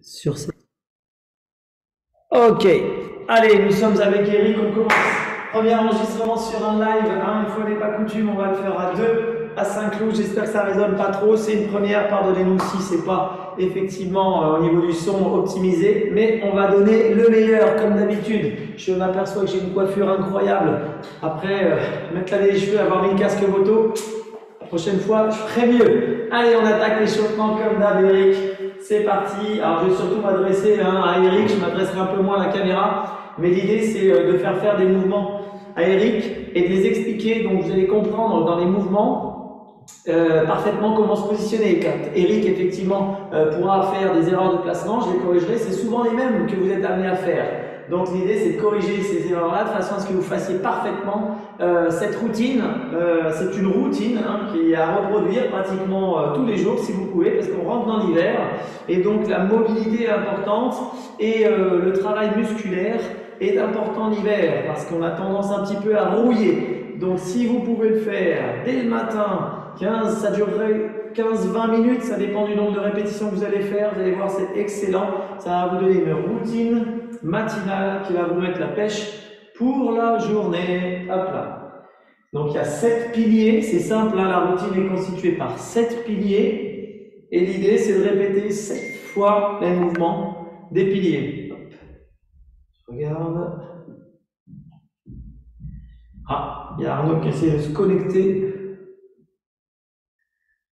sur ces... Ok, allez, nous sommes avec Eric, on commence. Premier enregistrement sur un live, hein, une fois n'est pas coutume, on va le faire à 2 à Saint-Cloud. J'espère que ça résonne pas trop. C'est une première, pardonnez-nous si c'est pas effectivement au niveau du son optimisé, mais on va donner le meilleur comme d'habitude. Je m'aperçois que j'ai une coiffure incroyable. Après, mettre laver les cheveux, avoir mis le casque moto, la prochaine fois, je ferai mieux. Allez, on attaque l'échauffement comme d'hab, Eric. C'est parti. Alors, je vais surtout m'adresser à Eric. Je m'adresserai un peu moins à la caméra. Mais l'idée, c'est de faire des mouvements à Eric et de les expliquer. Donc, vous allez comprendre dans les mouvements parfaitement comment se positionner. Quand Eric, effectivement, pourra faire des erreurs de placement, je les corrigerai. C'est souvent les mêmes que vous êtes amené à faire. Donc, l'idée, c'est de corriger ces erreurs-là de façon à ce que vous fassiez parfaitement cette routine. C'est une routine qui est à reproduire pratiquement tous les jours si vous pouvez, parce qu'on rentre dans l'hiver. Et donc, la mobilité est importante et le travail musculaire est important l'hiver parce qu'on a tendance un petit peu à rouiller. Donc, si vous pouvez le faire dès le matin, ça durerait 15-20 minutes, ça dépend du nombre de répétitions que vous allez faire. Vous allez voir, c'est excellent. Ça va vous donner une routine matinale qui va vous mettre la pêche pour la journée. Hop là. Donc, il y a 7 piliers. C'est simple, hein, la routine est constituée par 7 piliers. Et l'idée, c'est de répéter 7 fois les mouvements des piliers. Hop. Je regarde. Ah, il y a Arnaud qui essaie de se connecter.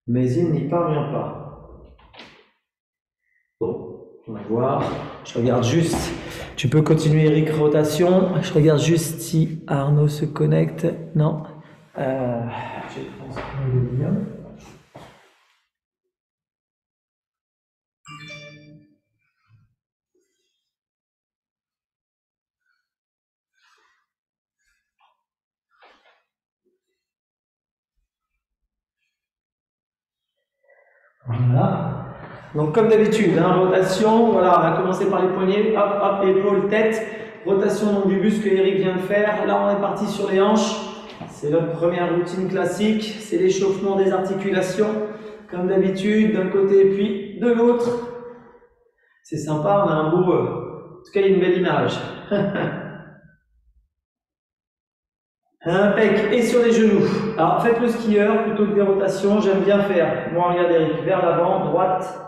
Mais il n'y parvient pas. Bon, on va voir. Je regarde juste. Tu peux continuer, Eric, rotation. Je regarde juste si Arnaud se connecte. Non. J'ai transformé le lien. Voilà. Donc comme d'habitude, rotation, voilà, on a commencé par les poignets, hop, hop, épaules, tête, rotation donc du buste que Eric vient de faire. Là, on est parti sur les hanches. C'est notre première routine classique, c'est l'échauffement des articulations, comme d'habitude, d'un côté puis de l'autre. C'est sympa, on a un beau, en tout cas, une belle image. Impec, et sur les genoux. Alors faites le skieur plutôt que des rotations, j'aime bien faire. Moi, regardez Eric, vers l'avant, droite,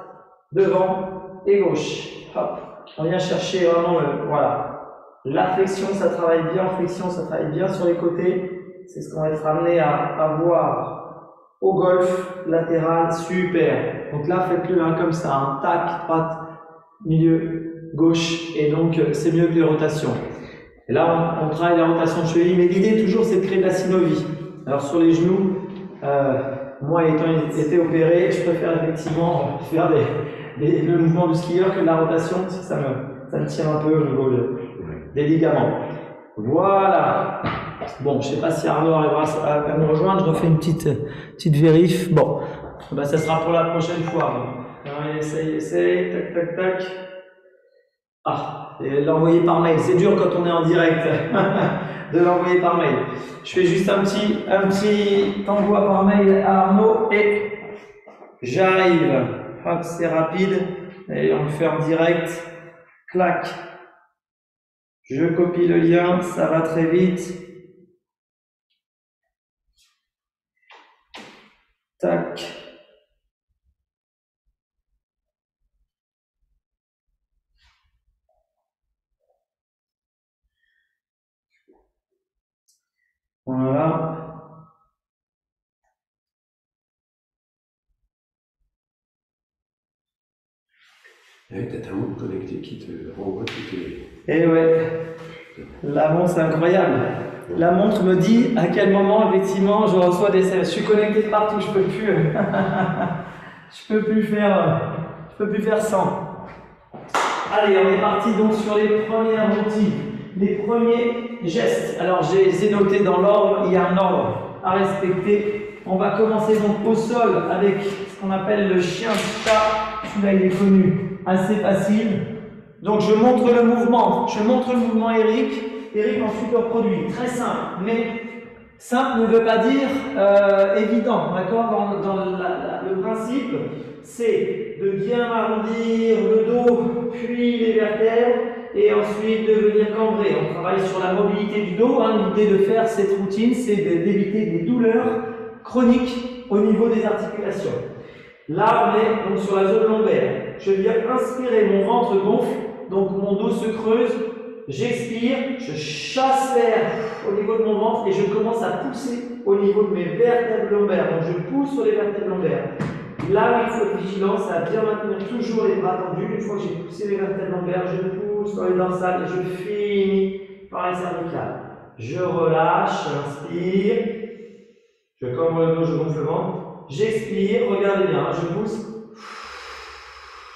devant et gauche. Hop, on vient chercher vraiment voilà. La flexion, ça travaille bien, flexion, ça travaille bien sur les côtés. C'est ce qu'on va être amené à voir au golf latéral, super. Donc là, faites-le comme ça, tac, droite, milieu, gauche, et donc c'est mieux que les rotations. Et là, on travaille la rotation de cheville, mais l'idée toujours, c'est de créer de la synovie. Alors sur les genoux, moi étant été opéré, je préfère effectivement faire le mouvement du skieur que de la rotation, parce que ça me tient un peu au niveau des ligaments. Voilà. Bon, je ne sais pas si Arnaud arrivera à nous rejoindre, je refais une petite vérif. Bon, ben, ça sera pour la prochaine fois. Alors, essaye, tac, tac, tac. Ah, et l'envoyer par mail. C'est dur quand on est en direct de l'envoyer par mail. Je fais juste un petit envoi par mail à Arnaud et j'arrive. Hop, c'est rapide. Et on le fait en direct. Clac. Je copie le lien, ça va très vite. Tac. Voilà. Ouais, t'as ta montre connectée qui te renvoie toutes les... Eh ouais, la montre c'est incroyable. La montre me dit à quel moment effectivement je reçois des SMS. Je suis connecté de partout, je peux plus faire sans. Allez, on est parti donc sur les premières routines, les premiers gestes. Alors j'ai noté dans l'ordre, il y a un ordre à respecter. On va commencer donc au sol avec ce qu'on appelle le chien-chat. Celui-là il est connu, assez facile. Donc je montre le mouvement, Eric. Eric ensuite reproduit. Très simple, mais simple ne veut pas dire évident, d'accord? Dans le principe, c'est de bien arrondir le dos ensuite de venir cambrer. On travaille sur la mobilité du dos. Hein. L'idée de faire cette routine, c'est d'éviter des douleurs chroniques au niveau des articulations. Là, on est donc sur la zone lombaire. Je viens inspirer, mon ventre gonfle, donc mon dos se creuse. J'expire, je chasse l'air au niveau de mon ventre et je commence à pousser au niveau de mes vertèbres lombaires. Donc je pousse sur les vertèbres lombaires. Là où il faut être vigilant, c'est à bien maintenir toujours les bras tendus. Une fois que j'ai poussé les vertèbres lombaires, je pousse dans les dorsales et je finis par les cervicales. Je relâche, j'inspire, je cambre le dos, je gonfle le ventre. J'expire, regardez bien, je pousse.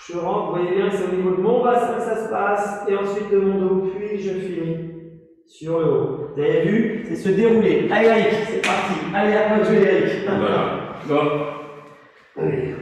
Je rentre, vous voyez bien que c'est au niveau de mon bassin que ça se passe, et ensuite de mon dos, puis je finis sur le haut. Vous avez vu? C'est se dérouler. Allez Eric, c'est parti. Allez, à toi de jouer Eric. Voilà. Allez.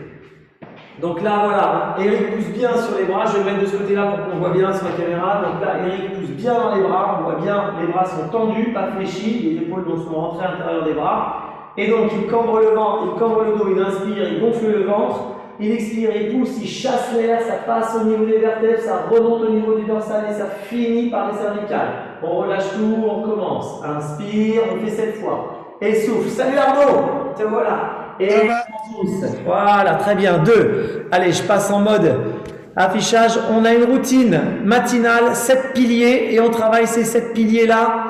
Donc là, voilà, Eric pousse bien sur les bras. Je vais le mettre de ce côté-là pour qu'on voit bien sur la caméra. Donc là, Eric pousse bien dans les bras. On voit bien, les bras sont tendus, pas fléchis. Les épaules donc sont rentrées à l'intérieur des bras. Et donc, il cambre le ventre, il cambre le dos, il inspire, il gonfle le ventre. Il expire, il pousse, il chasse l'air, ça passe au niveau des vertèbres, ça remonte au niveau du dorsal et ça finit par les cervicales. On relâche tout, on commence. Inspire, on fait 7 fois. Et souffle. Salut Arnaud, te voilà. Et on pousse. Voilà, très bien. 2. Allez, je passe en mode affichage. On a une routine matinale, 7 piliers, et on travaille ces 7 piliers-là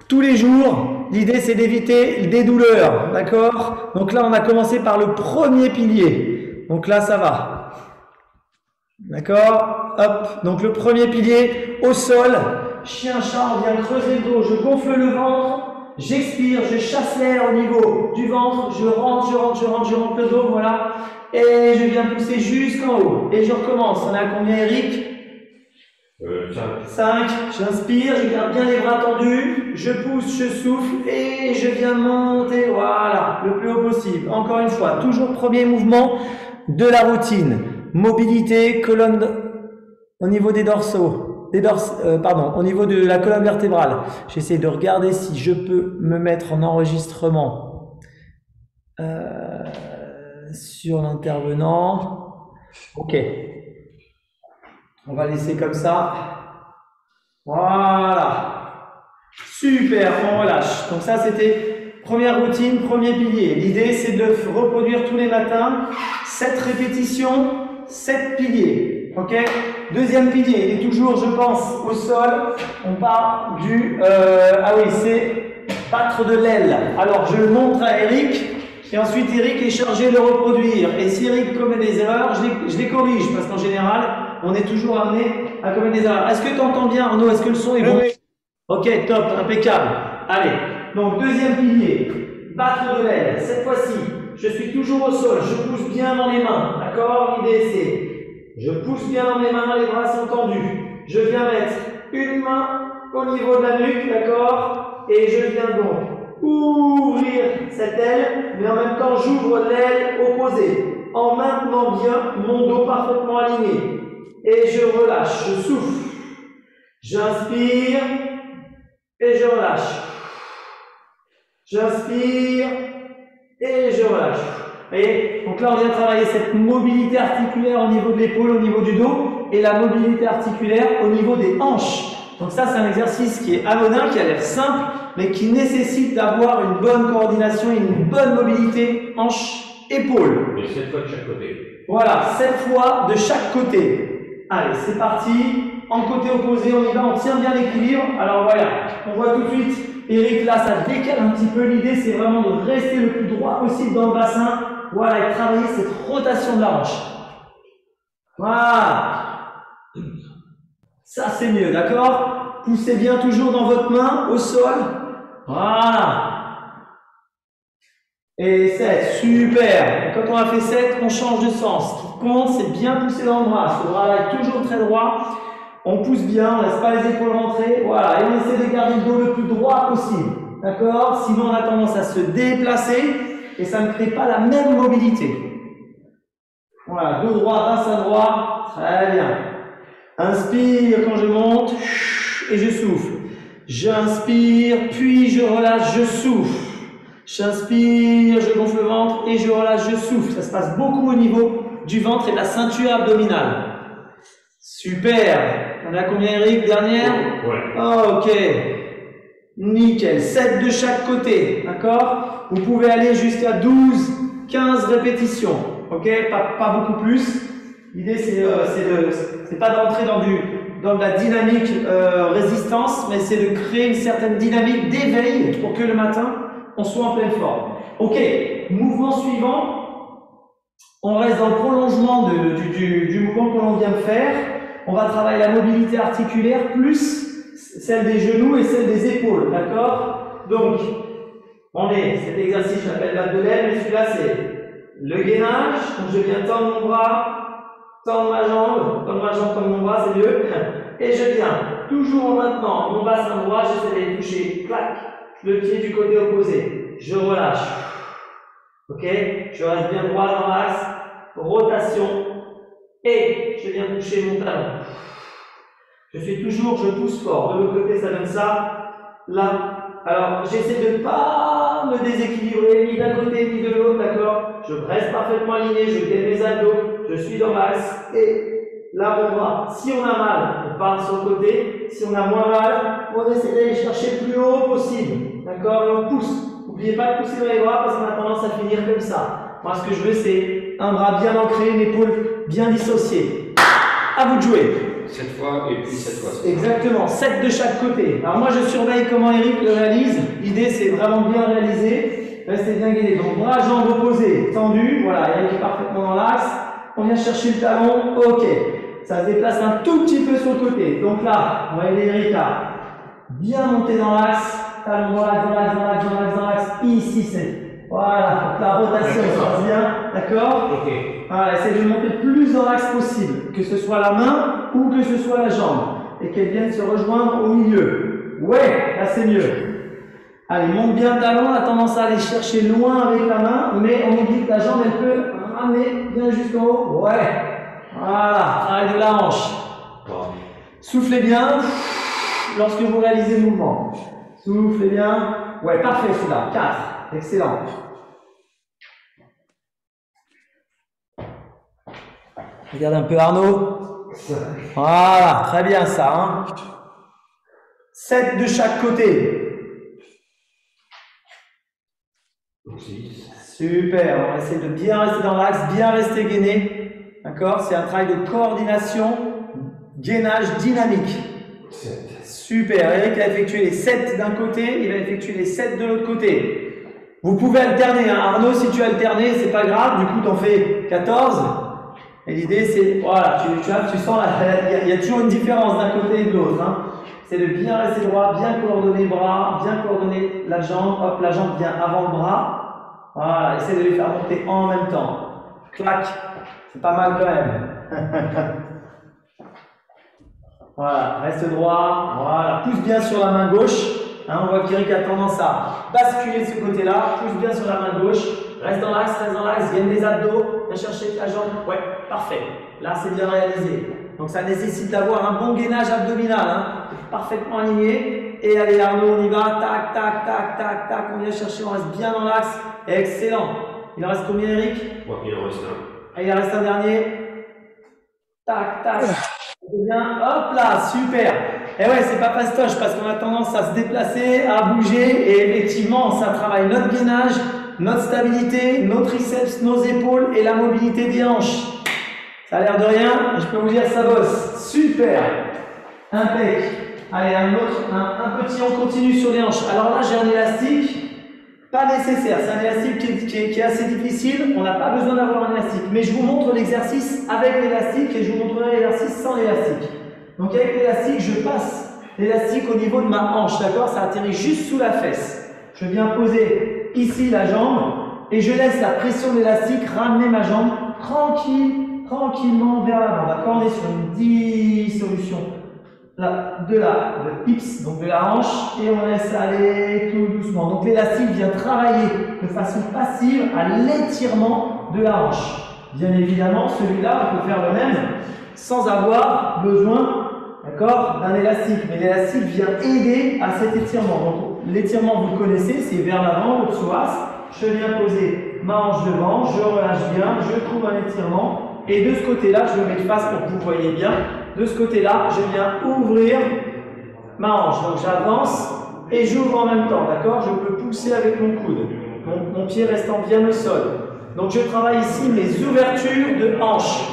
tous les jours. L'idée, c'est d'éviter des douleurs, d'accord? Donc là, on a commencé par le premier pilier. Donc là, ça va. D'accord? Hop. Donc le premier pilier, au sol, chien-chat, on vient creuser le dos, je gonfle le ventre, j'expire, je chasse l'air au niveau du ventre, je rentre le dos, voilà. Et je viens pousser jusqu'en haut. Et je recommence. On est à combien, Eric? 5. J'inspire, je garde bien les bras tendus, je pousse, je souffle et je viens monter, voilà, le plus haut possible. Encore une fois, toujours premier mouvement de la routine. Mobilité, colonne au niveau des dorsaux, au niveau de la colonne vertébrale. J'essaie de regarder si je peux me mettre en enregistrement sur l'intervenant. Ok. On va laisser comme ça. Voilà. Super, on relâche. Donc ça, c'était première routine, premier pilier. L'idée, c'est de reproduire tous les matins 7 répétitions, 7 piliers. Ok? Deuxième pilier, il est toujours, je pense, au sol. On part du... ah oui, c'est battre de l'aile. Alors, je le montre à Eric. Et ensuite, Eric est chargé de reproduire. Et si Eric commet des erreurs, je les corrige. Parce qu'en général, on est toujours amené à commettre des erreurs. Est-ce que tu entends bien, Arnaud? Est-ce que le son est bon? Oui. Ok, top, impeccable. Allez, donc deuxième pilier, battre de l'aile. Cette fois-ci, je suis toujours au sol, je pousse bien dans les mains. D'accord? L'idée, c'est, je pousse bien dans mes mains, les bras sont tendus. Je viens mettre une main au niveau de la nuque, d'accord? Et je viens donc ouvrir cette aile, mais en même temps, j'ouvre l'aile opposée, en maintenant bien mon dos parfaitement aligné. Et je relâche, je souffle. J'inspire et je relâche. J'inspire et je relâche. Vous voyez? Donc là, on vient travailler cette mobilité articulaire au niveau de l'épaule, au niveau du dos, et la mobilité articulaire au niveau des hanches. Donc ça, c'est un exercice qui est anodin, qui a l'air simple, mais qui nécessite d'avoir une bonne coordination et une bonne mobilité hanche-épaule. Et 7 fois de chaque côté. Voilà, 7 fois de chaque côté. Allez, c'est parti. En côté opposé, on y va, on tient bien l'équilibre. Alors voilà, on voit tout de suite, Eric, là, ça décale un petit peu. L'idée, c'est vraiment de rester le plus droit possible dans le bassin. Voilà, et travailler cette rotation de la hanche. Voilà. Ça, c'est mieux, d'accord? Poussez bien toujours dans votre main, au sol. Voilà. Et 7, super. Et quand on a fait 7, on change de sens. Ce qui compte, c'est bien pousser dans le bras. Ce bras-là est toujours très droit. On pousse bien, on ne laisse pas les épaules rentrer. Voilà, et on essaie de garder le dos le plus droit possible. D'accord? Sinon, on a tendance à se déplacer et ça ne crée pas la même mobilité. Voilà, dos droit, bassin droit. Très bien. Inspire quand je monte et je souffle. J'inspire, puis je relâche, je souffle. J'inspire, je gonfle le ventre et je relâche, je souffle. Ça se passe beaucoup au niveau du ventre et de la ceinture abdominale. Super. On a combien, Eric? Dernière? Ouais. Ok. Nickel. 7 de chaque côté. D'accord? Vous pouvez aller jusqu'à 12, 15 répétitions. Ok? Pas beaucoup plus. L'idée, c'est pas d'entrer dans de la dynamique résistance, mais c'est de créer une certaine dynamique d'éveil pour que le matin, on soit en pleine forme. Ok. Mouvement suivant. On reste dans le prolongement du mouvement que l'on vient de faire. On va travailler la mobilité articulaire plus celle des genoux et celle des épaules, d'accord? Donc, cet exercice, je l'appelle l'abdomen, mais celui-là, c'est le gainage. Donc, je viens tendre mon bras, tendre ma jambe, tendre mon bras, c'est mieux. Et je viens, toujours en maintenant mon bassin droit, j'essaie de toucher, clac, le pied du côté opposé. Je relâche. Ok? Je reste bien droit dans l'axe, rotation, et je viens toucher mon talon. Je pousse fort. De l'autre côté, ça donne ça. Là. Alors, j'essaie de ne pas me déséquilibrer, ni d'un côté, ni de l'autre, d'accord? Je reste parfaitement aligné, je gaine mes abdos, je suis dans l'axe, et là, mon bras. Si on a mal, on part sur le côté. Si on a moins mal, on essaie d'aller chercher le plus haut possible, d'accord? Et on pousse. N'oubliez pas de pousser dans les bras parce qu'on a tendance à finir comme ça. Moi, ce que je veux, c'est un bras bien ancré, une épaule bien dissociée. À vous de jouer. 7 fois et puis 7 fois. Exactement, 7 de chaque côté. Alors moi, je surveille comment Eric le réalise. L'idée, c'est vraiment bien réaliser. Restez bien gainé. Donc, bras, jambes opposées, tendues. Voilà, Eric est parfaitement dans l'axe. On vient chercher le talon. Ok. Ça se déplace un tout petit peu sur le côté. Donc là, on va aider Eric à bien monter dans l'axe. Talon dans l'axe. Ici, c'est. Voilà, la rotation se passe bien. D'accord? Ok. Voilà, essayez de monter le plus dans l'axe possible. Que ce soit la main ou que ce soit la jambe. Et qu'elle vienne se rejoindre au milieu. Ouais, là c'est mieux. Allez, monte bien le talon. On a tendance à aller chercher loin avec la main. Mais on oublie que la jambe, elle peut ramener bien jusqu'en haut. Ouais. Voilà, arrête de la hanche. Soufflez bien lorsque vous réalisez le mouvement. Soufflez bien. Ouais, parfait celui-là. 4. Excellent. Regarde un peu Arnaud. Voilà, très bien ça. Hein. 7 de chaque côté. Super, on va essayer de bien rester dans l'axe, bien rester gainé. D'accord? C'est un travail de coordination, gainage dynamique. 7. Super, Eric a effectué les 7 d'un côté, il va effectuer les 7 de l'autre côté. Vous pouvez alterner, hein. Arnaud, si tu alternes, c'est pas grave, du coup tu en fais 14. Et l'idée c'est, voilà, tu sens, il y a toujours une différence d'un côté et de l'autre. Hein. C'est de bien rester droit, bien coordonner le bras, bien coordonner la jambe. Hop, la jambe vient avant le bras. Voilà, essaie de les faire monter en même temps. Clac, c'est pas mal quand même. Voilà, reste droit. Voilà, pousse bien sur la main gauche. Hein, on voit qu'Eric a tendance à basculer de ce côté-là. Pousse bien sur la main gauche. Reste dans l'axe, gagne des abdos. Viens chercher ta jambe. Ouais, parfait. Là, c'est bien réalisé. Donc, ça nécessite d'avoir un bon gainage abdominal. Hein. Parfaitement aligné. Et allez, Arnaud, on y va. Tac, tac, tac, tac, tac. On vient chercher, on reste bien dans l'axe. Excellent. Il en reste combien, Eric? Ouais, il en reste un. Et il en reste un dernier. Tac, tac. Bien. Hop là, super. Et ouais, c'est pas fastoche parce qu'on a tendance à se déplacer, à bouger. Et effectivement, ça travaille notre gainage, notre stabilité, nos triceps, nos épaules et la mobilité des hanches. Ça a l'air de rien, je peux vous dire ça bosse. Super. Impec. Allez, un petit, on continue sur les hanches. Alors là, j'ai un élastique. Pas nécessaire, c'est un élastique qui est assez difficile. On n'a pas besoin d'avoir un élastique. Mais je vous montre l'exercice avec l'élastique et je vous montrerai l'exercice sans l'élastique. Donc avec l'élastique, je passe l'élastique au niveau de ma hanche, d'accord? Ça atterrit juste sous la fesse. Je viens poser ici la jambe et je laisse la pression de l'élastique ramener ma jambe tranquillement vers l'avant, d'accord? On est sur une dissolution de hips, donc de la hanche, et on laisse aller tout doucement. Donc l'élastique vient travailler de façon passive à l'étirement de la hanche. Bien évidemment, celui-là, on peut faire le même sans avoir besoin, d'accord, d'un élastique. Mais l'élastique vient aider à cet étirement. Donc l'étirement, vous le connaissez, c'est vers l'avant, le psoas. Je viens poser ma hanche devant, je relâche bien, je trouve un étirement. Et de ce côté-là, je me mets de face pour que vous voyez bien. de ce côté-là, je viens ouvrir ma hanche. Donc j'avance et j'ouvre en même temps, d'accord? Je peux pousser avec mon coude, mon pied restant bien au sol. Donc je travaille ici mes ouvertures de hanche.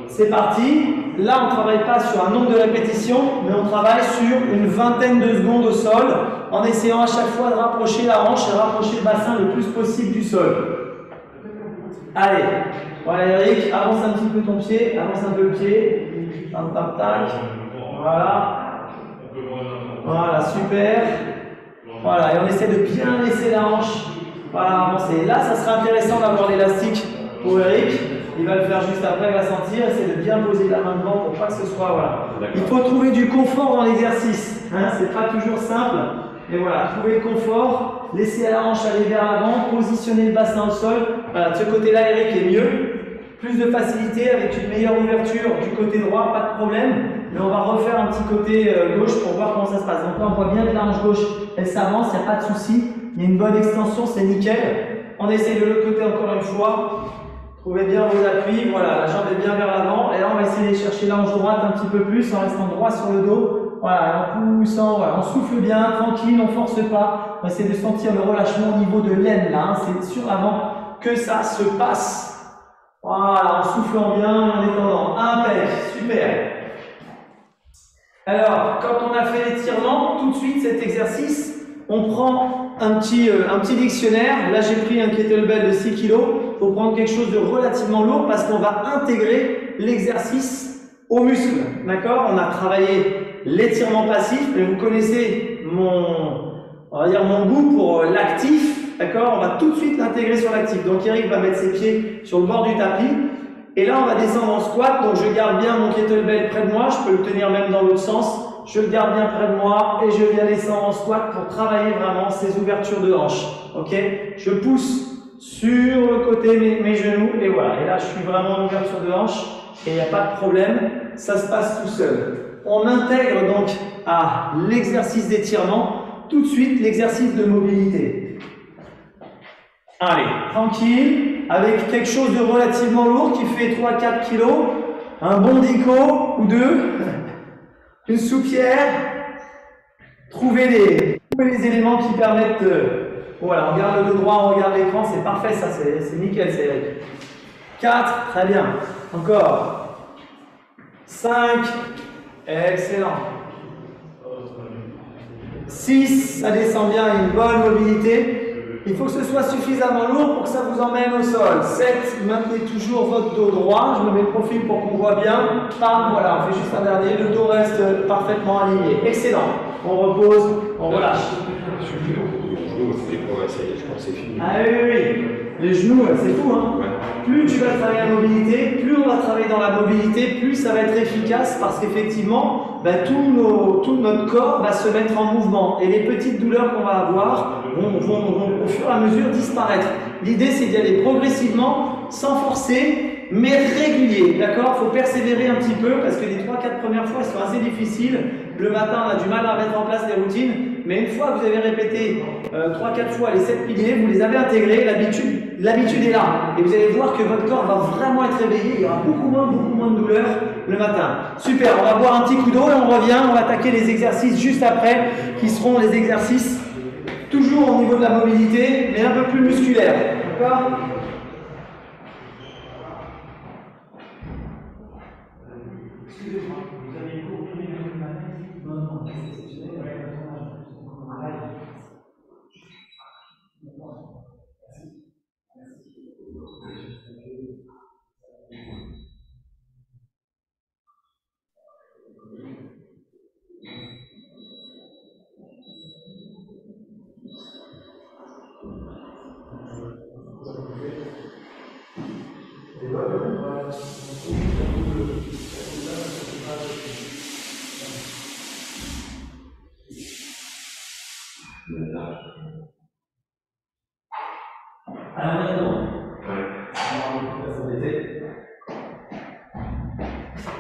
C'est parti. Là, on ne travaille pas sur un nombre de répétitions, mais on travaille sur une vingtaine de secondes au sol, en essayant à chaque fois de rapprocher la hanche et rapprocher le bassin le plus possible du sol. Allez, voilà Eric, avance un petit peu ton pied, avance un peu le pied. Tac, tac, tac. Voilà. Voilà, super. Voilà, et on essaie de bien laisser la hanche. Voilà, avancer. Là, ça sera intéressant d'avoir l'élastique pour Eric. Il va le faire juste après, il va sentir. Essayer de bien poser la main devant pour pas que ce soit. Voilà. Il faut trouver du confort dans l'exercice. Hein, c'est pas toujours simple. Mais voilà, trouver le confort, laisser la hanche aller vers l'avant, positionner le bassin au sol. Voilà, de ce côté-là, Eric est mieux. Plus de facilité avec une meilleure ouverture du côté droit, pas de problème. Mais on va refaire un petit côté gauche pour voir comment ça se passe. Donc là, on voit bien que la hanche gauche, elle s'avance, il n'y a pas de souci. Il y a une bonne extension, c'est nickel. On essaie de l'autre côté encore une fois. Trouvez bien vos appuis. Voilà, la jambe est bien vers l'avant. Et là, on va essayer de chercher la hanche droite un petit peu plus en restant droit sur le dos. Voilà, en poussant, voilà, on souffle bien, tranquille, on ne force pas. On va essayer de sentir le relâchement au niveau de l'aine là. Hein. C'est sur l'avant que ça se passe. Voilà, en soufflant bien, en étendant. Impec, super. Alors, quand on a fait l'étirement, tout de suite cet exercice, on prend un petit dictionnaire. Là, j'ai pris un kettlebell de 6 kg. Il faut prendre quelque chose de relativement lourd parce qu'on va intégrer l'exercice aux muscles. D'accord? On a travaillé l'étirement passif, mais vous connaissez on va dire mon goût pour l'actif. D'accord? On va tout de suite l'intégrer sur l'actif. Donc, Eric va mettre ses pieds sur le bord du tapis. Et là, on va descendre en squat. Donc, je garde bien mon kettlebell près de moi. Je peux le tenir même dans l'autre sens. Je le garde bien près de moi et je viens descendre en squat pour travailler vraiment ces ouvertures de hanche. Ok? Je pousse sur le côté mes genoux et voilà. Et là, je suis vraiment en ouverture de hanche et il n'y a pas de problème. Ça se passe tout seul. On intègre donc à l'exercice d'étirement tout de suite l'exercice de mobilité. Allez, tranquille, avec quelque chose de relativement lourd qui fait 3-4 kg, un bon dico ou deux, une soupière, trouver les éléments qui permettent de... Voilà, on regarde le dos droit, on regarde l'écran, c'est parfait ça, c'est nickel, c'est Eric. 4, très bien, encore. 5, excellent. 6, ça descend bien, une bonne mobilité. Il faut que ce soit suffisamment lourd pour que ça vous emmène au sol. 7, maintenez toujours votre dos droit. Je me mets le profil pour qu'on voit bien. Bam, voilà, on fait juste un dernier. Le dos reste parfaitement aligné. Excellent. On repose, on relâche. Je pense que c'est fini. Ah oui, oui, oui. Les genoux, c'est fou, hein. Ouais. Plus tu vas travailler la mobilité, plus on va travailler dans la mobilité, plus ça va être efficace parce qu'effectivement, tout notre corps va se mettre en mouvement et les petites douleurs qu'on va avoir vont au fur et à mesure disparaître. L'idée, c'est d'y aller progressivement, sans forcer, mais régulier, d'accord? Il faut persévérer un petit peu parce que les 3-4 premières fois sont assez difficiles. Le matin, on a du mal à mettre en place des routines, mais une fois que vous avez répété 3-4 fois les 7 piliers, vous les avez intégrés, l'habitude est là. Et vous allez voir que votre corps va vraiment être réveillé, il y aura beaucoup moins de douleurs le matin. Super, on va boire un petit coup d'eau et on revient, on va attaquer les exercices juste après, qui seront les exercices toujours au niveau de la mobilité, mais un peu plus musculaires. D'accord ?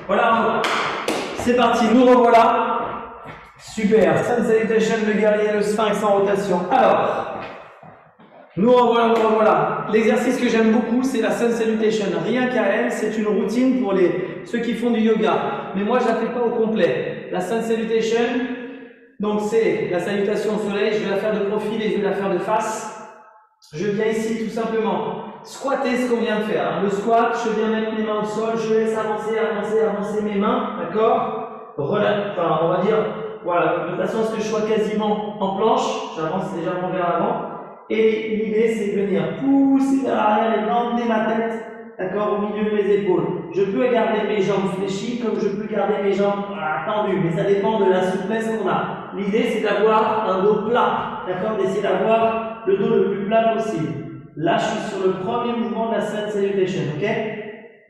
Voilà, c'est parti, nous revoilà. Super, Sun Salutation, le guerrier, le sphinx en rotation. Alors, Nous revoilà. L'exercice que j'aime beaucoup, c'est la Sun Salutation. Rien qu'à elle, c'est une routine pour ceux qui font du yoga. Mais moi, je la fais pas au complet. La Sun Salutation, donc c'est la salutation au soleil. Je vais la faire de profil et je vais la faire de face. Je viens ici tout simplement squatter ce qu'on vient de faire. Le squat, je viens mettre mes mains au sol, je laisse avancer mes mains, d'accord? Enfin, on va dire, voilà, de façon à ce que je sois quasiment en planche. J'avance légèrement vers l'avant. Et l'idée, c'est de venir pousser vers l'arrière et d'emmener ma tête, d'accord, au milieu de mes épaules. Je peux garder mes jambes fléchies comme je peux garder mes jambes tendues, mais ça dépend de la souplesse qu'on a. L'idée, c'est d'avoir un dos plat, d'accord, d'essayer d'avoir le dos le plus plat possible. Là, je suis sur le premier mouvement de la Sun Salutation, ok?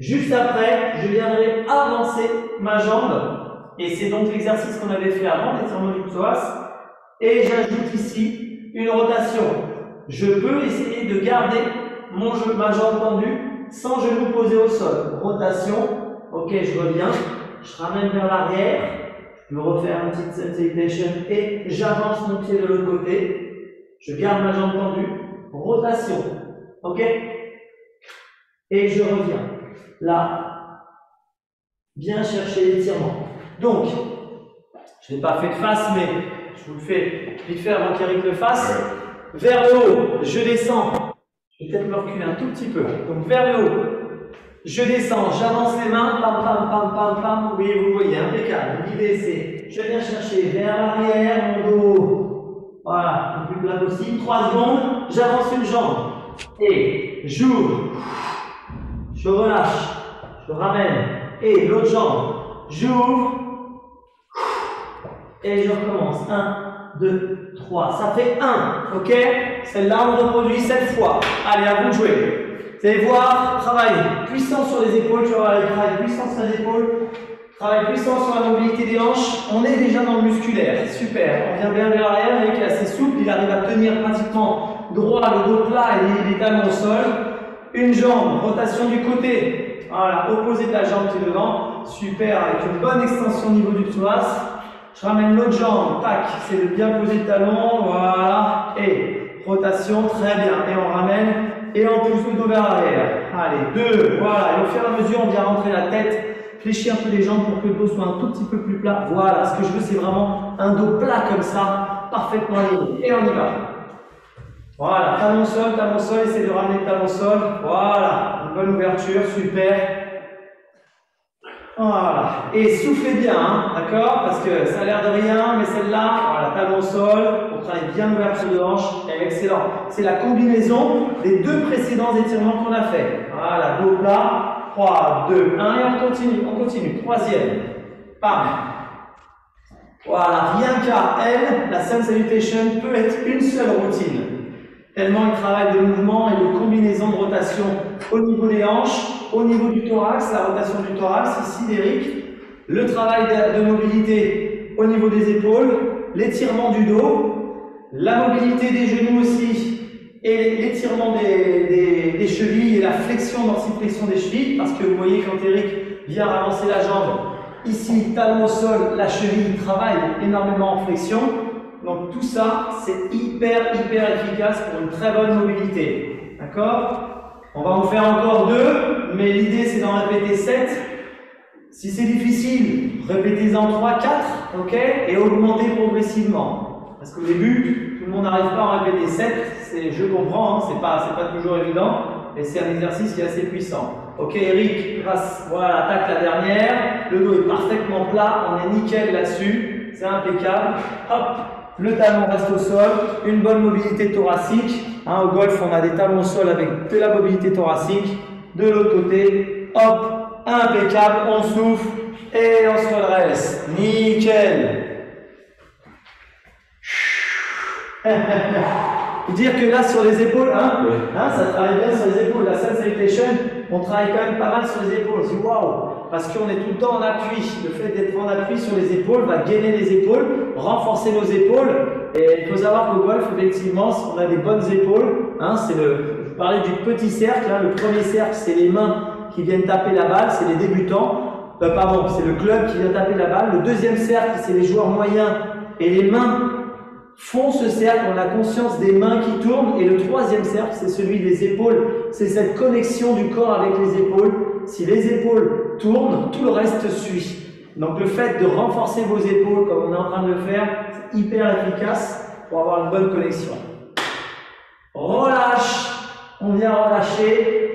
Juste après, je viendrai avancer ma jambe, et c'est donc l'exercice qu'on avait fait avant, l'étirement du psoas, et j'ajoute ici une rotation. Je peux essayer de garder ma jambe tendue sans genou posé au sol. Rotation, ok, je reviens, je ramène vers l'arrière, je me refais une petite Sun Salutation et j'avance mon pied de l'autre côté, je garde ma jambe tendue, rotation, ok, et je reviens. Là, bien chercher l'étirement. Donc, je n'ai pas fait de face, mais je vous le fais vite fait avant qu'Eric le fasse. Vers le haut, je descends. Je vais peut-être me reculer un tout petit peu. Donc vers le haut, je descends, j'avance les mains, pam, pam, pam, pam, pam. Oui, vous voyez, impeccable. L'idée c'est, je viens chercher vers l'arrière mon dos. Voilà, le plus plat possible. 3 secondes, j'avance une jambe. Et j'ouvre. Je relâche. Je ramène. Et l'autre jambe. J'ouvre. Et je recommence. 1, 2, 3. Ça fait 1. Ok? Celle-là, on reproduit 7 fois. Allez, à vous de jouer. Vous allez voir, travail puissant sur les épaules. Tu vas voir, travail puissant sur les épaules. Travail puissant sur la mobilité des hanches. On est déjà dans le musculaire. Super. On vient bien vers l'arrière. Eric est assez souple. Il arrive à tenir pratiquement droit, le dos plat et les talons au sol. Une jambe, rotation du côté. Voilà, opposé de la jambe qui est devant. Super. Avec une bonne extension au niveau du psoas. Je ramène l'autre jambe, tac, c'est de bien poser le talon, voilà, et rotation, très bien, et on ramène, et on pousse le dos vers l'arrière. Allez, 2, voilà, et au fur et à mesure, on vient rentrer la tête, fléchir un peu les jambes pour que le dos soit un tout petit peu plus plat. Voilà, ce que je veux, c'est vraiment un dos plat comme ça, parfaitement aligné, et on y va. Voilà, talon sol, essayez de ramener le talon sol, voilà, une bonne ouverture, super. Voilà, et soufflez bien, hein, d'accord? Parce que ça a l'air de rien, mais celle-là, voilà, talon au sol, on travaille bien l'ouverture de hanche, excellent. C'est la combinaison des 2 précédents étirements qu'on a fait. Voilà, dos plat, 3, 2, 1, et on continue. 3e, bam. Voilà, rien qu'à elle, la Sun Salutation peut être une seule routine. Tellement il travaille de mouvement et de combinaison de rotation au niveau des hanches, au niveau du thorax, la rotation du thorax, ici d'Eric, le travail de mobilité au niveau des épaules, l'étirement du dos, la mobilité des genoux aussi, et l'étirement des chevilles et la flexion, dorsiflexion des chevilles, parce que vous voyez quand Eric vient avancer la jambe, ici, talon au sol, la cheville travaille énormément en flexion. Donc tout ça, c'est hyper efficace pour une très bonne mobilité. D'accord? On va en faire encore 2, mais l'idée c'est d'en répéter 7. Si c'est difficile, répétez-en 3, 4, ok? Et augmentez progressivement. Parce qu'au début, tout le monde n'arrive pas à en répéter 7, je comprends, hein, c'est pas toujours évident, mais c'est un exercice qui est assez puissant. Ok, Eric, voilà, attaque la dernière, le dos est parfaitement plat, on est nickel là-dessus, c'est impeccable. Hop! Le talon reste au sol, une bonne mobilité thoracique. Hein, au golf, on a des talons au sol avec de la mobilité thoracique. De l'autre côté, hop, impeccable, on souffle et on se redresse. Nickel. Vous dire que là, sur les épaules, ça travaille bien sur les épaules. La Sun Salutation, on travaille quand même pas mal sur les épaules. C'est waouh! Parce qu'on est tout le temps en appui. Le fait d'être en appui sur les épaules va gainer les épaules, renforcer nos épaules. Et il faut savoir qu'au golf, effectivement, si on a des bonnes épaules, je parlais du petit cercle. Hein, le premier cercle, c'est les mains qui viennent taper la balle, c'est les débutants. C'est le club qui vient taper la balle. Le deuxième cercle, c'est les joueurs moyens et les mains font ce cercle, on a conscience des mains qui tournent. Et le troisième cercle, c'est celui des épaules. C'est cette connexion du corps avec les épaules. Si les épaules tournent, tout le reste suit. Donc le fait de renforcer vos épaules, comme on est en train de le faire, c'est hyper efficace pour avoir une bonne connexion. Relâche. On vient relâcher.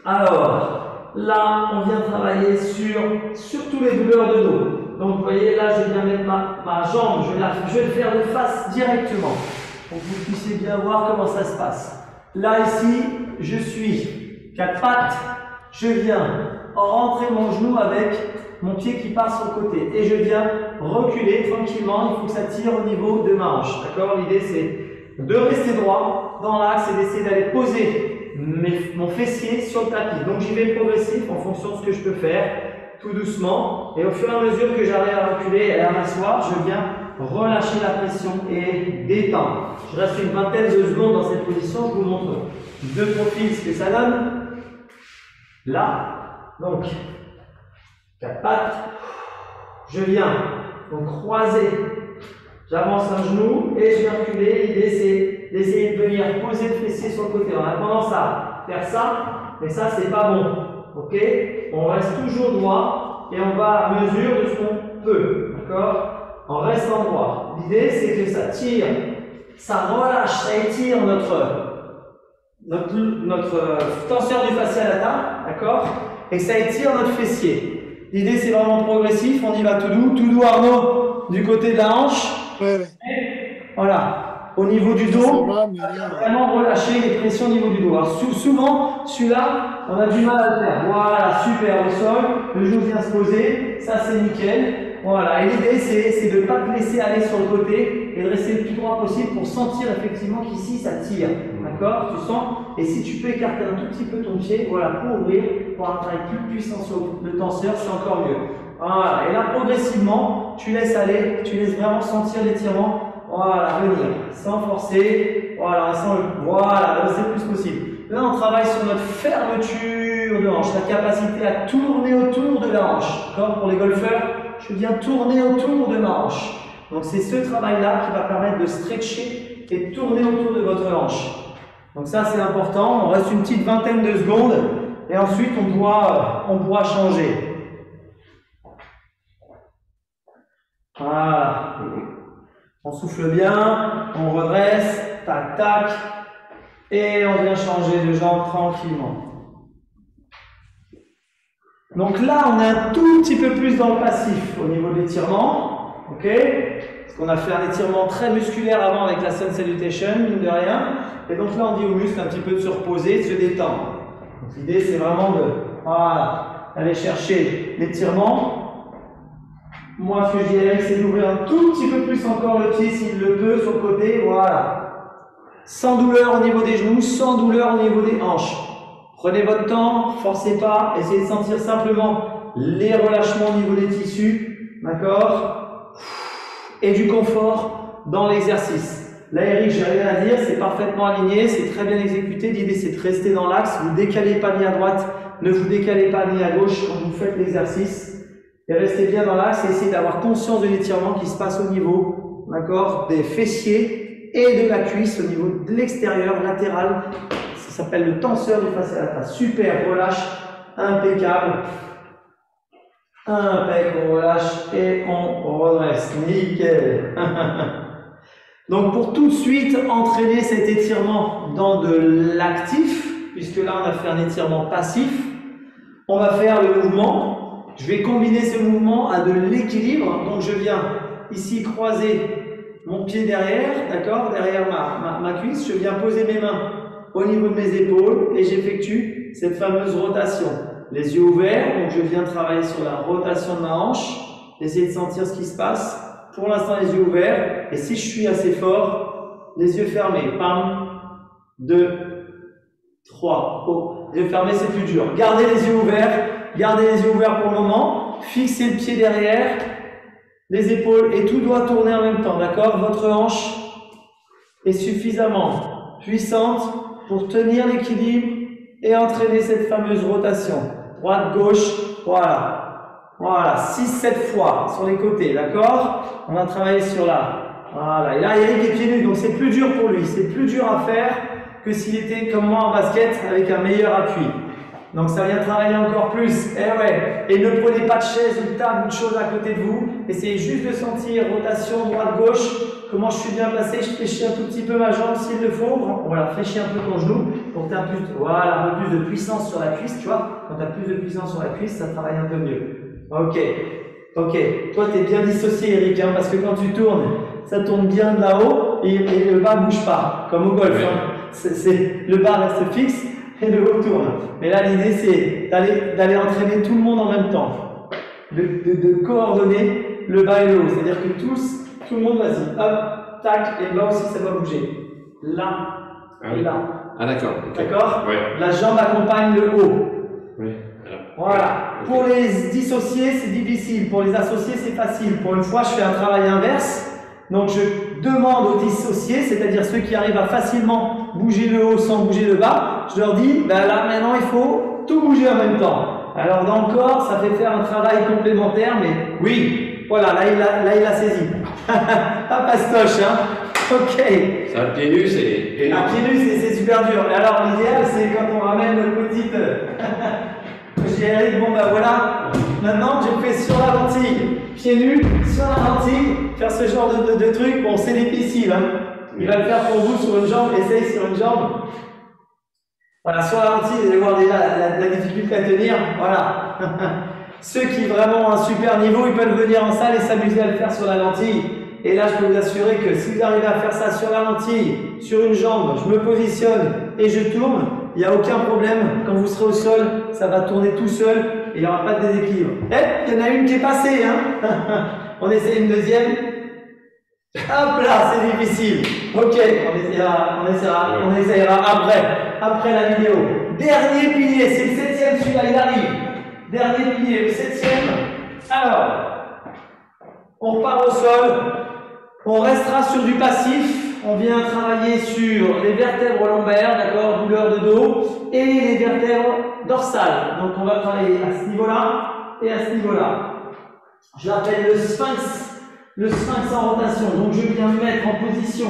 Alors, là, on vient travailler sur tous les douleurs de dos. Donc, vous voyez, là, je viens mettre ma jambe, je vais le faire de face directement, pour que vous puissiez bien voir comment ça se passe. Là, ici, je suis 4 pattes, je viens rentrer mon genou avec mon pied qui part sur le côté. Et je viens reculer tranquillement, il faut que ça tire au niveau de ma hanche. D'accord? L'idée, c'est de rester droit dans l'axe et d'essayer d'aller poser mon fessier sur le tapis. Donc, j'y vais progressif en fonction de ce que je peux faire. Tout doucement, et au fur et à mesure que j'arrive à reculer et à m'asseoir, je viens relâcher la pression et détendre. Je reste une vingtaine de secondes dans cette position, je vous montre de profil ce que ça donne. Là, donc, 4 pattes, je viens donc croiser, j'avance un genou et je viens reculer. L'idée c'est d'essayer de venir poser le fessier sur le côté. On a tendance à faire ça, mais ça c'est pas bon. Ok, on reste toujours droit et on va à mesure de ce qu'on peut, d'accord, en restant droit. L'idée c'est que ça tire, ça relâche, ça étire notre tenseur du fascia lata, d'accord, et ça étire notre fessier. L'idée c'est vraiment progressif, on y va tout doux Arnaud, du côté de la hanche. Ouais. Voilà. Au niveau du dos, vraiment relâcher les pressions au niveau du dos. Alors, souvent, celui-là, on a du mal à le faire. Voilà, super, au sol, le genou vient se poser, ça c'est nickel. Voilà, et l'idée c'est de ne pas te laisser aller sur le côté et de rester le plus droit possible pour sentir effectivement qu'ici ça tire. D'accord? Tu sens? Et si tu peux écarter un tout petit peu ton pied, voilà, pour ouvrir, pour un travail plus puissant sur le tenseur, c'est encore mieux. Voilà, et là progressivement, tu laisses aller, tu laisses vraiment sentir l'étirement. Voilà, venir, sans forcer, voilà, voilà, c'est le plus possible. Là, on travaille sur notre fermeture de hanche, la capacité à tourner autour de la hanche. D'accord? Pour les golfeurs, je viens tourner autour de ma hanche. Donc, c'est ce travail-là qui va permettre de stretcher et de tourner autour de votre hanche. Donc, ça, c'est important. On reste une petite vingtaine de secondes et ensuite, on pourra changer. Voilà. On souffle bien, on redresse, tac, tac, et on vient changer de jambe tranquillement. Donc là, on est un tout petit peu plus dans le passif au niveau de l'étirement, ok? Parce qu'on a fait un étirement très musculaire avant avec la Sun Salutation, mine de rien. Et donc là, on dit aux muscles un petit peu de se reposer, de se détendre. Donc l'idée, c'est vraiment d'aller chercher l'étirement. Moi, ce que je dirais, c'est d'ouvrir un tout petit peu plus encore le pied s'il le peut sur le côté, voilà. Sans douleur au niveau des genoux, sans douleur au niveau des hanches. Prenez votre temps, forcez pas, essayez de sentir simplement les relâchements au niveau des tissus, d'accord? Et du confort dans l'exercice. Là, Eric, j'ai rien à dire, c'est parfaitement aligné, c'est très bien exécuté. L'idée, c'est de rester dans l'axe, vous ne décalez pas ni à droite, ne vous décalez pas ni à gauche quand vous faites l'exercice. Et restez bien dans l'axe et essayez d'avoir conscience de l'étirement qui se passe au niveau, d'accord, des fessiers et de la cuisse au niveau de l'extérieur, latéral. Ça s'appelle le tenseur du fascia lata. Super, relâche, impeccable. Impeccable, on relâche et on redresse. Nickel. Donc pour tout de suite entraîner cet étirement dans de l'actif, puisque là on a fait un étirement passif, on va faire le mouvement. Je vais combiner ce mouvement à de l'équilibre. Donc je viens ici croiser mon pied derrière, d'accord, derrière ma cuisse. Je viens poser mes mains au niveau de mes épaules et j'effectue cette fameuse rotation. Les yeux ouverts, donc je viens travailler sur la rotation de ma hanche, essayer de sentir ce qui se passe. Pour l'instant, les yeux ouverts. Et si je suis assez fort, les yeux fermés. Pam, 2, 3. Oh, les yeux fermés, c'est plus dur. Gardez les yeux ouverts. Gardez les yeux ouverts pour le moment. Fixez le pied derrière, les épaules et tout doit tourner en même temps. D'accord? Votre hanche est suffisamment puissante pour tenir l'équilibre et entraîner cette fameuse rotation. Droite, gauche, voilà. Voilà, 6-7 fois sur les côtés, d'accord? On va travailler sur la Voilà. Et là, Eric est pieds nus, donc c'est plus dur pour lui. C'est plus dur à faire que s'il était comme moi en basket avec un meilleur appui. Donc ça vient travailler encore plus. Eh ouais. Et ne prenez pas de chaise ou de table ou de choses à côté de vous. Essayez juste de sentir rotation droite-gauche. Comment je suis bien placé. Je fléchis un tout petit peu ma jambe s'il le faut. Voilà, fléchis un peu ton genou. Donc tu as plus, voilà, un peu plus de puissance sur la cuisse, tu vois. Quand tu as plus de puissance sur la cuisse, ça travaille un peu mieux. Ok. Ok. Toi, tu es bien dissocié, Eric, hein, parce que quand tu tournes, ça tourne bien de là-haut et le bas ne bouge pas, comme au golf. Hein. Le bas reste fixe et le haut tourne. Mais là, l'idée, c'est d'aller entraîner tout le monde en même temps. De coordonner le bas et le haut. C'est-à-dire que tout le monde, vas-y, hop, tac, et le bas aussi, ça va bouger. Là, et là. Ah, d'accord. Okay. D'accord? Ouais. La jambe accompagne le haut. Oui. Voilà. Okay. Pour les dissocier, c'est difficile. Pour les associer, c'est facile. Pour une fois, je fais un travail inverse. Donc, je demande aux dissociés, c'est-à-dire ceux qui arrivent à facilement bouger le haut sans bouger le bas, je leur dis, ben là, maintenant, il faut tout bouger en même temps. Alors, dans le corps, ça fait faire un travail complémentaire, mais oui, voilà, là, il a saisi. Pas pastoche, hein. Ok. Ça, le pied nu, c'est énorme. Un pied nu, c'est super dur. Et alors, l'idéal, c'est quand on ramène notre petite... J'ai Eric, bon ben voilà, maintenant je fais sur la lentille, pieds nus, sur la lentille, faire ce genre de truc, bon c'est difficile, hein. Il va le faire pour vous sur une jambe, essaye sur une jambe. Voilà, sur la lentille, vous allez voir déjà la difficulté à tenir, voilà. Ceux qui vraiment ont un super niveau, ils peuvent venir en salle et s'amuser à le faire sur la lentille. Et là, je peux vous assurer que si vous arrivez à faire ça sur la lentille, sur une jambe, je me positionne et je tourne, il n'y a aucun problème. Quand vous serez au sol, ça va tourner tout seul et il n'y aura pas de déséquilibre. Eh, il y en a une qui est passée, hein. On essaie une deuxième. Hop là, c'est difficile. Ok, on essaiera après la vidéo. Dernier pilier, c'est le 7e, celui-là, il arrive. Dernier pilier, le 7e. Alors, on repart au sol. On restera sur du passif. On vient travailler sur les vertèbres lombaires, d'accord, douleur de dos, et les vertèbres dorsales. Donc on va travailler à ce niveau-là et à ce niveau-là. Je l'appelle le sphinx en rotation. Donc je viens me mettre en position,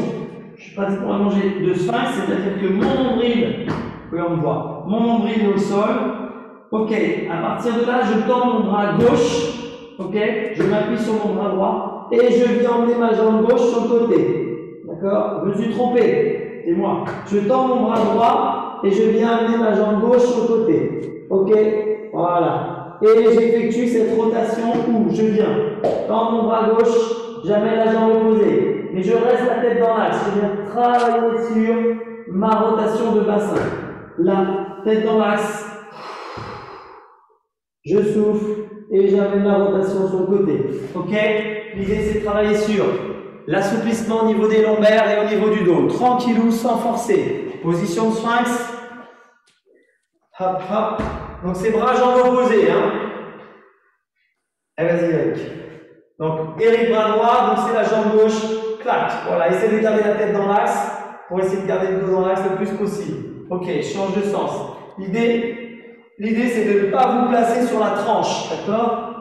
je suis pratiquement allongé de sphinx, c'est-à-dire que mon nombril, oui on me voit, mon nombril est au sol. Ok, à partir de là, je tends mon bras gauche, ok, je m'appuie sur mon bras droit, et je viens emmener ma jambe gauche sur le côté. D'accord? Je me suis trompé. C'est moi. Je tends mon bras droit et je viens amener ma jambe gauche sur le côté. Ok? Voilà. Et j'effectue cette rotation où je viens tendre mon bras gauche, j'amène la jambe opposée. Mais je reste la tête dans l'axe. Je viens travailler sur ma rotation de bassin. Là, tête dans l'axe. Je souffle et j'amène la rotation sur le côté. Ok? L'idée, c'est de travailler sur l'assouplissement au niveau des lombaires et au niveau du dos. Tranquillou, sans forcer. Position de sphinx. Hop, hop. Donc, c'est bras, jambes opposées. Hein. Et vas-y, Eric. Donc, Eric, bras droit. Donc, c'est la jambe gauche. Clac. Voilà. Essayez de garder la tête dans l'axe pour essayer de garder le dos dans l'axe le plus possible. Ok, change de sens. L'idée, c'est de ne pas vous placer sur la tranche. D'accord?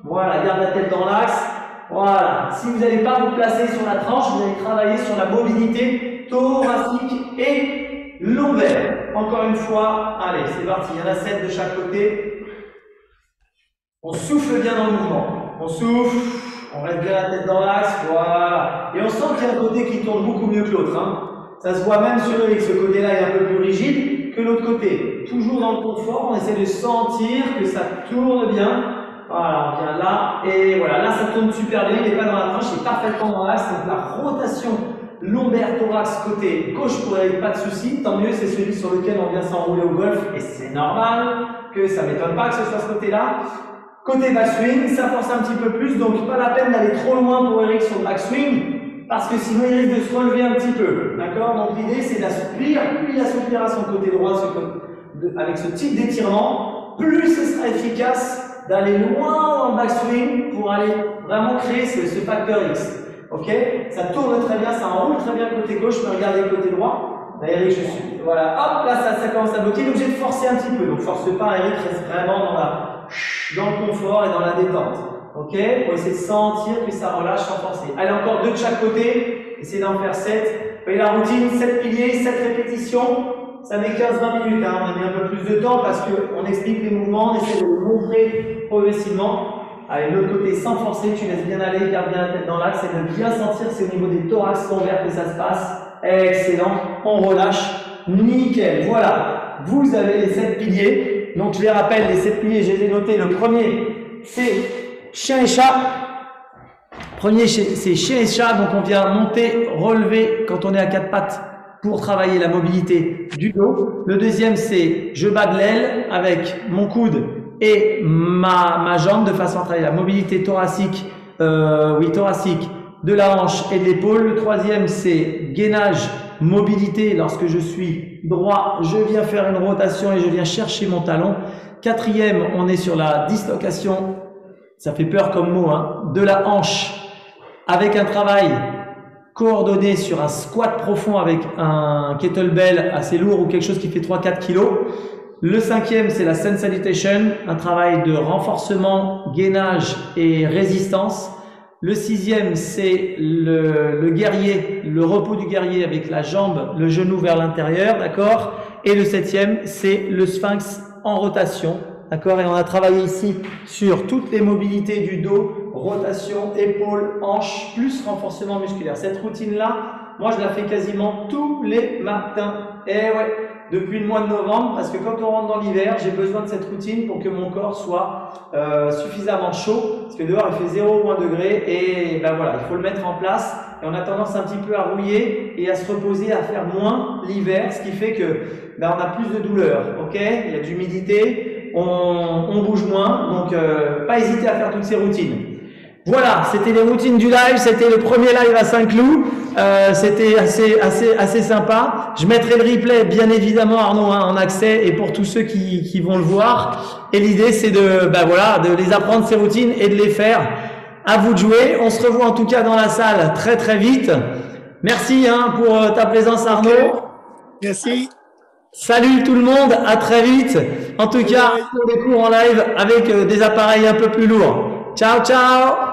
Voilà, garde la tête dans l'axe. Voilà. Si vous n'allez pas vous placer sur la tranche, vous allez travailler sur la mobilité thoracique et lombaire. Encore une fois, allez, c'est parti. Il y en a 7 de chaque côté. On souffle bien dans le mouvement. On souffle, on reste bien la tête dans l'axe. Voilà. Et on sent qu'il y a un côté qui tourne beaucoup mieux que l'autre. Hein. Ça se voit même sur Eric. Ce côté-là est un peu plus rigide que l'autre côté. Toujours dans le confort, on essaie de sentir que ça tourne bien. Voilà, on vient là, et voilà, là ça tourne super bien, il n'est pas dans la tranche, il est parfaitement dans l'axe, donc la rotation lombaire thorax côté gauche pour aller, pas de souci, tant mieux, c'est celui sur lequel on vient s'enrouler au golf, et c'est normal que ça ne m'étonne pas que ce soit ce côté-là. Côté backswing, ça force un petit peu plus, donc pas la peine d'aller trop loin pour Eric sur le backswing, parce que sinon il risque de se relever un petit peu, d'accord? Donc l'idée c'est d'assouplir, plus il assouplir à son côté droit avec ce type d'étirement, plus ce sera efficace d'aller loin dans le backswing pour aller vraiment créer ce facteur X. Ok? Ça tourne très bien, ça enroule très bien le côté gauche, mais regardez le côté droit. Là, Eric, je suis. Voilà, hop, là, ça commence à bloquer, donc j'ai de forcer un petit peu. Donc, force pas, Eric, reste vraiment dans le confort et dans la détente. Ok? Pour essayer de sentir que ça relâche sans forcer. Allez, encore 2 de chaque côté. Essayez d'en faire 7. Vous voyez la routine, 7 piliers, 7 répétitions. Ça met 15-20 minutes. Hein. On a mis un peu plus de temps parce qu'on explique les mouvements, on essaie de les montrer progressivement. Allez, de l'autre côté, sans forcer, tu laisses bien aller, garde bien la tête dans l'axe et de bien sentir que c'est au niveau des thorax lombaires que ça se passe. Excellent. On relâche. Nickel. Voilà. Vous avez les 7 piliers. Donc, je les rappelle, les 7 piliers, je les ai notés. Le premier, c'est chien et chat. Premier, c'est chien et chat. Donc, on vient monter, relever quand on est à 4 pattes pour travailler la mobilité du dos. Le deuxième, c'est je bats de l'aile avec mon coude et ma jambe de façon à travailler la mobilité thoracique, thoracique de la hanche et de l'épaule. Le troisième, c'est gainage, mobilité. Lorsque je suis droit, je viens faire une rotation et je viens chercher mon talon. Quatrième, on est sur la dislocation, ça fait peur comme mot, hein, de la hanche avec un travail coordonné sur un squat profond avec un kettlebell assez lourd ou quelque chose qui fait 3-4 kilos. Le cinquième, c'est la Sun Salutation, un travail de renforcement, gainage et résistance. Le sixième, c'est le guerrier, le repos du guerrier avec la jambe, le genou vers l'intérieur, d'accord? Et le septième, c'est le sphinx en rotation, d'accord? Et on a travaillé ici sur toutes les mobilités du dos, rotation, épaule, hanche, plus renforcement musculaire. Cette routine-là, moi, je la fais quasiment tous les matins. Et ouais, depuis le mois de novembre, parce que quand on rentre dans l'hiver, j'ai besoin de cette routine pour que mon corps soit suffisamment chaud, parce que dehors il fait 0 ou 1 degré, et ben voilà, il faut le mettre en place, et on a tendance un petit peu à rouiller et à se reposer, à faire moins l'hiver, ce qui fait que ben, on a plus de douleur, ok? Il y a de l'humidité, on bouge moins, donc pas hésiter à faire toutes ces routines. Voilà, c'était les routines du live, c'était le premier live à Saint-Cloud, c'était assez sympa. Je mettrai le replay, bien évidemment, Arnaud, hein, en accès et pour tous ceux qui vont le voir. Et l'idée, c'est de, ben voilà, de les apprendre ces routines et de les faire. À vous de jouer. On se revoit en tout cas dans la salle très très vite. Merci hein, pour ta présence, Arnaud. Merci. Salut tout le monde, à très vite. En tout cas, pour des cours en live avec des appareils un peu plus lourds. Ciao, ciao!